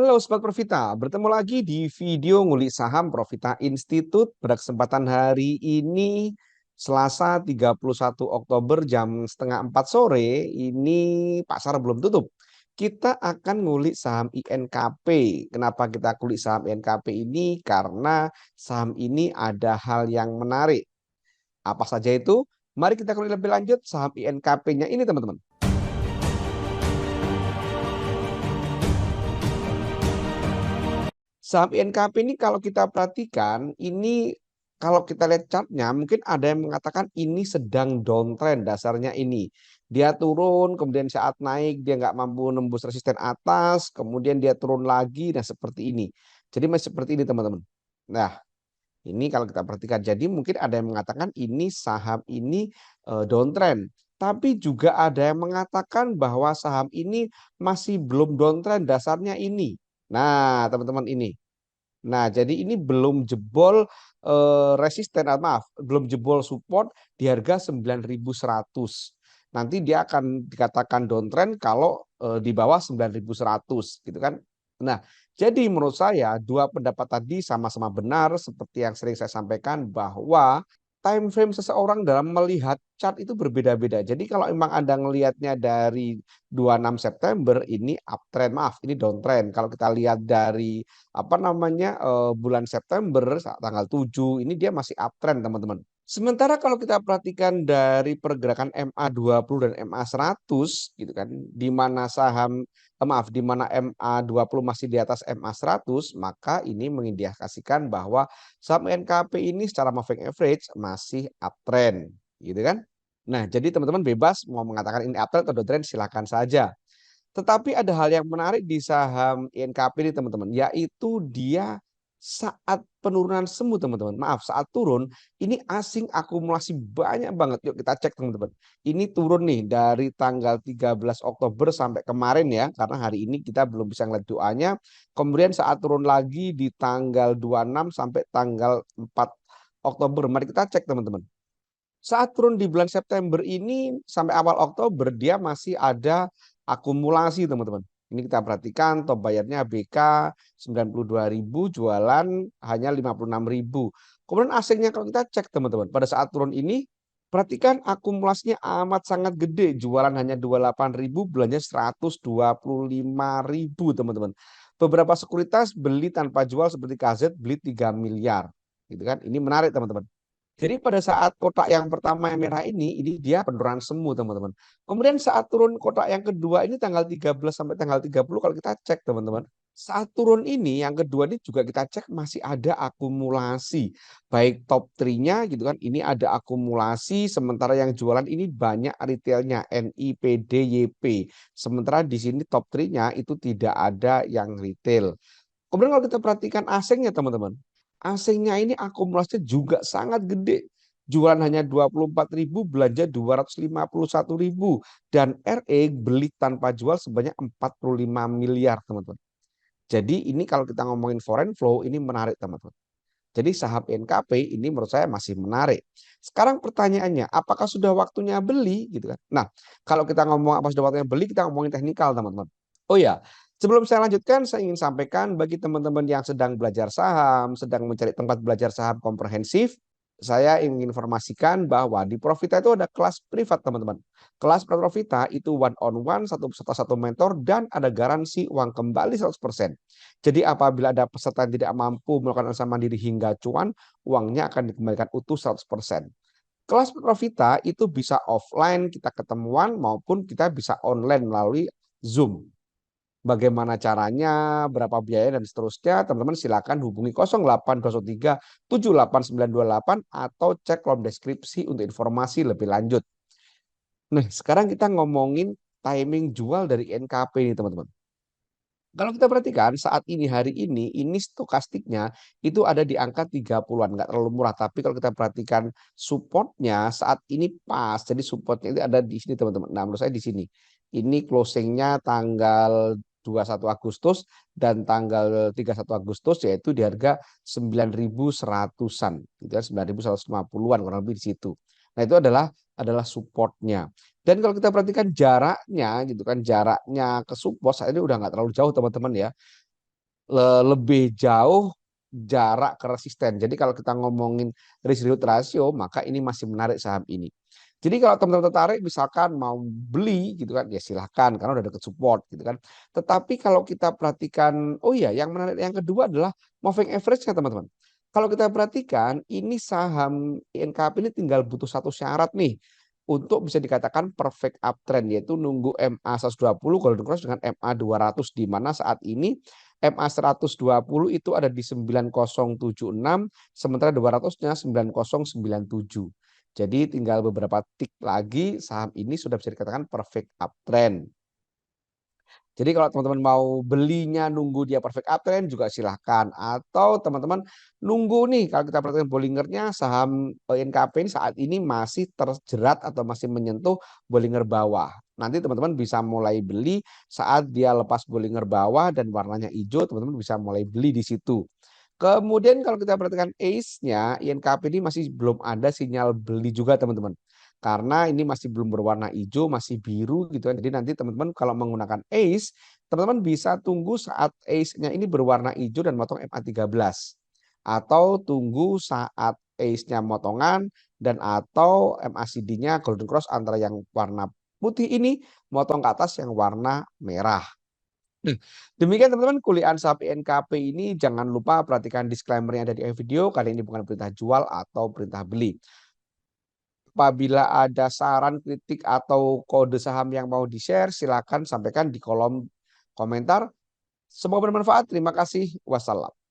Halo Sobat Profita, bertemu lagi di video ngulik saham Profita Institute pada kesempatan hari ini Selasa 31 Oktober jam setengah 4 sore. Ini pasar belum tutup. Kita akan ngulik saham INKP. Kenapa kita kulik saham INKP ini? Karena saham ini ada hal yang menarik. Apa saja itu? Mari kita kulik lebih lanjut saham INKP-nya ini teman-teman. Saham INKP ini kalau kita perhatikan, ini kalau kita lihat chartnya, mungkin ada yang mengatakan ini sedang downtrend dasarnya ini. Dia turun, kemudian saat naik dia nggak mampu nembus resisten atas, kemudian dia turun lagi, nah seperti ini. Jadi masih seperti ini teman-teman. Nah ini kalau kita perhatikan, jadi mungkin ada yang mengatakan ini saham ini downtrend. Tapi juga ada yang mengatakan bahwa saham ini masih belum downtrend dasarnya ini. Nah teman-teman ini. Nah, jadi ini belum jebol resisten, maaf, belum jebol support di harga 9.100. Nanti dia akan dikatakan downtrend kalau di bawah 9.100 gitu kan. Nah, jadi menurut saya dua pendapat tadi sama-sama benar seperti yang sering saya sampaikan bahwa time frame seseorang dalam melihat chart itu berbeda-beda. Jadi kalau memang Anda ngelihatnya dari 26 September ini uptrend, maaf, ini downtrend. Kalau kita lihat dari bulan September tanggal 7 ini dia masih uptrend teman-teman. Sementara kalau kita perhatikan dari pergerakan MA20 dan MA100 gitu kan, di mana di mana MA20 masih di atas MA100, maka ini mengindikasikan bahwa saham NKP ini secara moving average masih uptrend gitu kan. Nah, jadi teman-teman bebas mau mengatakan ini uptrend atau downtrend silakan saja. Tetapi ada hal yang menarik di saham INKP ini teman-teman, yaitu dia saat penurunan semu teman-teman. Maaf, saat turun ini asing akumulasi banyak banget. Yuk kita cek teman-teman. Ini turun nih dari tanggal 13 Oktober sampai kemarin ya, karena hari ini kita belum bisa ngeliat doanya. Kemudian saat turun lagi di tanggal 26 sampai tanggal 4 Oktober. Mari kita cek teman-teman. Saat turun di bulan September ini sampai awal Oktober dia masih ada akumulasi teman-teman. Ini kita perhatikan top bayarnya BK 92.000, jualan hanya 56.000. Kemudian asingnya kalau kita cek teman-teman, pada saat turun ini perhatikan akumulasinya amat sangat gede, jualan hanya 28.000, belanja 125.000 teman-teman. Beberapa sekuritas beli tanpa jual seperti KZ beli 3 miliar. Gitu kan. Ini menarik teman-teman. Jadi pada saat kotak yang pertama yang merah ini dia penurunan semu teman-teman. Kemudian saat turun kotak yang kedua ini tanggal 13 sampai tanggal 30 kalau kita cek teman-teman. Saat turun ini yang kedua ini juga kita cek masih ada akumulasi. Baik top 3-nya gitu kan, ini ada akumulasi sementara yang jualan ini banyak retailnya NIPDYP. Sementara di sini top 3-nya itu tidak ada yang retail. Kemudian kalau kita perhatikan asingnya teman-teman. Asingnya ini akumulasinya juga sangat gede. Jualan hanya 24.000, belanja 251.000. Dan RE beli tanpa jual sebanyak 45 miliar teman-teman. Jadi ini kalau kita ngomongin foreign flow ini menarik teman-teman. Jadi saham NKP ini menurut saya masih menarik. Sekarang pertanyaannya, apakah sudah waktunya beli gitu kan? Nah, kalau kita ngomong apa sudah waktunya beli, kita ngomongin teknikal teman-teman. Oh ya, sebelum saya lanjutkan, saya ingin sampaikan bagi teman-teman yang sedang belajar saham, sedang mencari tempat belajar saham komprehensif, saya ingin informasikan bahwa di Profita itu ada kelas privat teman-teman. Kelas Profita itu one on one, satu peserta satu mentor, dan ada garansi uang kembali 100%. Jadi apabila ada peserta yang tidak mampu melakukan usaha mandiri hingga cuan, uangnya akan dikembalikan utuh 100%. Kelas Profita itu bisa offline, kita ketemuan, maupun kita bisa online melalui Zoom. Bagaimana caranya, berapa biaya, dan seterusnya, teman-teman silakan hubungi 0803 78928 atau cek kolom deskripsi untuk informasi lebih lanjut. Nah, sekarang kita ngomongin timing jual dari NKP ini, teman-teman. Kalau kita perhatikan saat ini hari ini stokastiknya itu ada di angka 30-an, nggak terlalu murah. Tapi kalau kita perhatikan supportnya saat ini pas. Jadi supportnya itu ada di sini teman-teman. Nah menurut saya di sini. Ini closingnya tanggal 21 Agustus dan tanggal 31 Agustus yaitu di harga 9.100-an. Gitu kan, 9.150-an kurang lebih di situ. Nah itu adalah supportnya. Dan kalau kita perhatikan jaraknya gitu kan, jaraknya ke support saat ini udah nggak terlalu jauh teman-teman ya. lebih jauh jarak ke resisten. Jadi kalau kita ngomongin risk reward ratio, maka ini masih menarik saham ini. Jadi kalau teman-teman tertarik misalkan mau beli gitu kan, ya silahkan karena udah deket support gitu kan. Tetapi kalau kita perhatikan, oh iya yang menarik yang kedua adalah moving average-nya teman-teman. Kalau kita perhatikan ini saham INKP ini tinggal butuh satu syarat nih untuk bisa dikatakan perfect uptrend, yaitu nunggu MA 120 Golden Cross dengan MA 200, di mana saat ini MA 120 itu ada di 9076, sementara 200-nya 9097. Jadi tinggal beberapa tik lagi saham ini sudah bisa dikatakan perfect uptrend. Jadi kalau teman-teman mau belinya nunggu dia perfect uptrend juga silahkan. Atau teman-teman nunggu nih, kalau kita perhatikan Bollingernya saham NKP ini saat ini masih terjerat atau masih menyentuh Bollinger bawah. Nanti teman-teman bisa mulai beli saat dia lepas Bollinger bawah dan warnanya hijau, teman-teman bisa mulai beli di situ. Kemudian kalau kita perhatikan ACE-nya, INKP ini masih belum ada sinyal beli juga teman-teman. Karena ini masih belum berwarna hijau, masih biru gitu kan. Jadi nanti teman-teman kalau menggunakan ACE, teman-teman bisa tunggu saat ACE-nya ini berwarna hijau dan motong MA13. Atau tunggu saat ACE-nya motongan dan atau MACD-nya Golden Cross antara yang warna putih ini motong ke atas yang warna merah. Demikian teman-teman kuliah Sapi NKP ini, jangan lupa perhatikan disclaimer yang ada di video. Kali ini bukan perintah jual atau perintah beli. Apabila ada saran, kritik atau kode saham yang mau di-share, silakan sampaikan di kolom komentar. Semoga bermanfaat. Terima kasih. Wassalam.